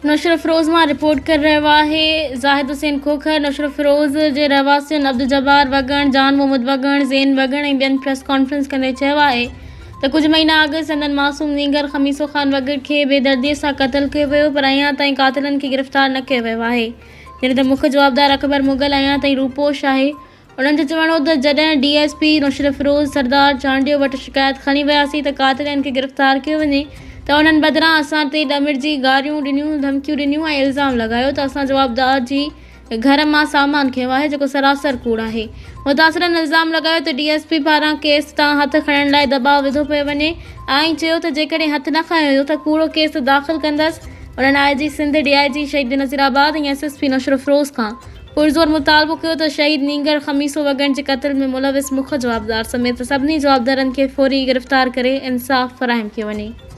नौशर फ़िरोज़ मां रिपोर्ट कर रहियो आहे ज़ाहिद हुसैन खोखर। नौशर फ़िरोज़ जे रहवासियुनि अब्दुल जब्बार वगण, जान मोहम्मद वगण, ज़ेन वगण ऐं ॿियनि प्रेस कॉन्फ्रेंस कंदे चयो आहे त कुझु महीना अॻु संदन मासूम नींगर ख़मीसो ख़ान वगड़ खे बेदर्दीअ सां क़त्ल कयो वियो, पर अञा ताईं कातिलनि खे गिरफ़्तार न कयो वियो आहे। जॾहिं त मुख्य जवाबदार अकबर मुगल अञा ताईं रूपोश आहे। उन्हनि जो चवणो त जॾहिं DSP नौशर फ़िरोज़ सरदार चांडियो वटि शिकायत खणी वियासीं त कातिलनि खे गिरफ़्तार कयो वञे, त उन्हनि बदिरां असां ते ॾमिड़जी गारियूं ॾिनियूं, धमकियूं ॾिनियूं ऐं इल्ज़ाम लॻायो त असां जवाबदार जी घर मां सामान खंयो आहे, जेको सरासर कूड़ आहे। मुतासिरनि इल्ज़ाम लॻायो त DSP पारां केस तां हथ खणण लाइ दॿाउ विधो पियो वञे ऐं चयो त जेकॾहिं हथ न खंयो त कूड़ो केस दाख़िल कंदसि। उन्हनि IG सिंध, DIG शहीद नज़ीराबाद ऐं SSP नौशर फ़िरोज़ खां पुरज़ोर मुतालबो कयो त शहीद नींगर ख़मीसो वगण जे क़त्ल में मुलविस मुख्य जवाबदार समेत सभिनी जवाबदारनि खे फ़ौरी गिरफ़्तार करे इंसाफ़ फ़राहम कयो वञे।